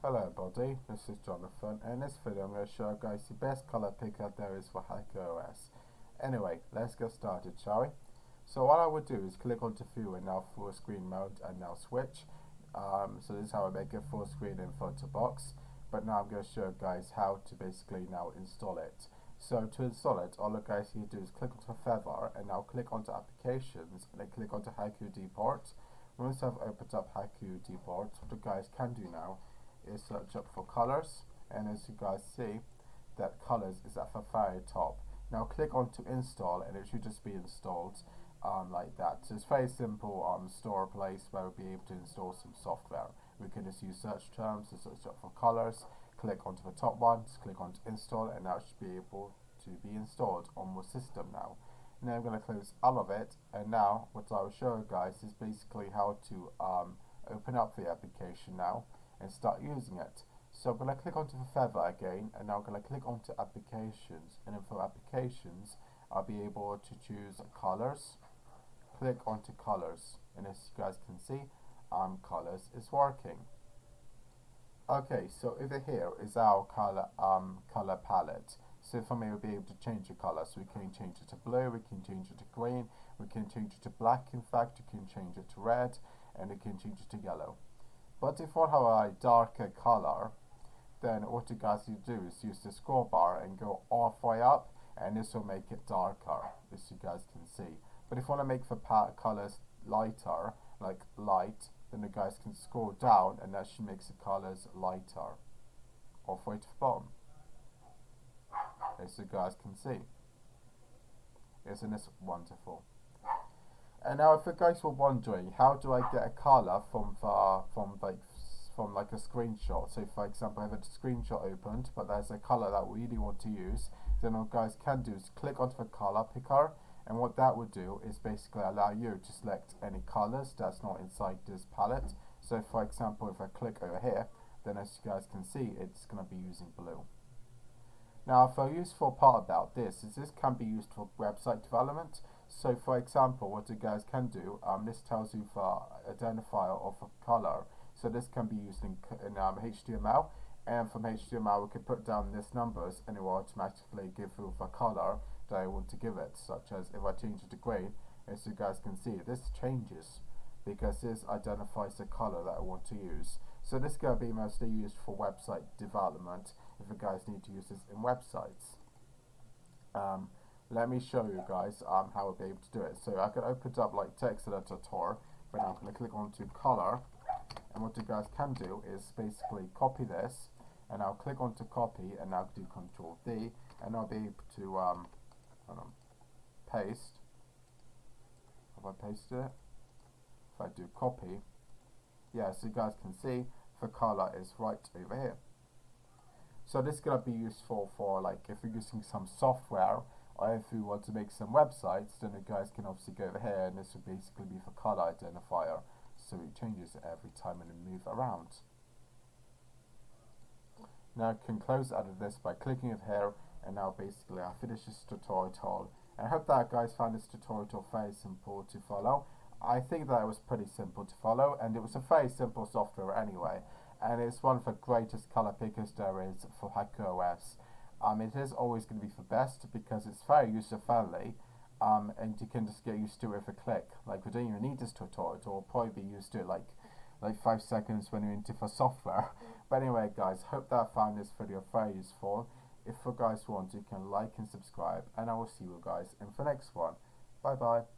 Hello everybody, this is Jonathan, and in this video I'm going to show you guys the best color picker there is for Haiku OS. Anyway, let's get started, shall we? So what I would do is click onto view and now full screen mode and now switch. So this is how I make a full screen in photo box, but now I'm going to show you guys how to basically now install it. So to install it, all you guys need to do is click onto Feather and now click onto applications and then click onto Haiku deport. Once I've opened up Haiku deport, what you guys can do now is search up for colors, and as you guys see that colors is at the very top. Now click on to install and it should just be installed like that. So it's very simple store place where we'll be able to install some software. We can just use search terms to search up for colors, click onto the top one, just click on to install, and now it should be able to be installed on the system now. Now I'm going to close all of it, and now what I will show you guys is basically how to open up the application now and start using it. So I'm going to click onto the feather again, and now I'm going to click onto applications, and then for applications I'll be able to choose colors. Click onto colors, and as you guys can see, colors is working. Okay, so over here is our color palette. So for me, we'll be able to change the color. So we can change it to blue, we can change it to green, we can change it to black. In fact, you can change it to red, and you can change it to yellow. But if you want to have a darker color, then what you guys need to do is use the scroll bar and go all the way up, and this will make it darker, as you guys can see. But if you want to make the colors lighter, like light, then you guys can scroll down, and that should make the colors lighter, all the way to the bottom, as you guys can see. Isn't this wonderful? And now if you guys were wondering, how do I get a color from like a screenshot? So for example, I have a screenshot opened, but there's a color that we really want to use, then what you guys can do is click onto the color picker, and what that would do is basically allow you to select any colors that's not inside this palette. So for example, if I click over here, then as you guys can see, it's going to be using blue. Now, a useful part about this is this can be used for website development. So for example, what you guys can do, this tells you the identifier of a color. So this can be used in HTML, and from HTML we can put down these numbers and it will automatically give you the color that I want to give it. Such as if I change it to green, as you guys can see, this changes because this identifies the color that I want to use. So this is going to be mostly used for website development if you guys need to use this in websites. Let me show you guys how I'll be able to do it. So I can open it up like text editor, but now I'm going to click onto color, and what you guys can do is basically copy this, and I'll click onto copy, and I'll do Control D, and I'll be able to paste. Have I pasted it? If I do copy, yeah, so you guys can see the color is right over here. So this is going to be useful for like if you're using some software, or if you want to make some websites, then you guys can obviously go over here, and this will basically be the color identifier, so it changes every time and move around. Now I can close out of this by clicking it here, and now basically I finish this tutorial. And I hope that guys found this tutorial very simple to follow. I think that it was pretty simple to follow, and it was a very simple software anyway, and it's one of the greatest color pickers there is for Haiku OS. It is always going to be the best because it's very user friendly, and you can just get used to it with a click. Like we don't even need this tutorial, or probably be used to it like 5 seconds when you're into the software. But anyway guys, hope that I found this video very useful. If you guys want, you can like and subscribe, and I will see you guys in the next one. Bye bye.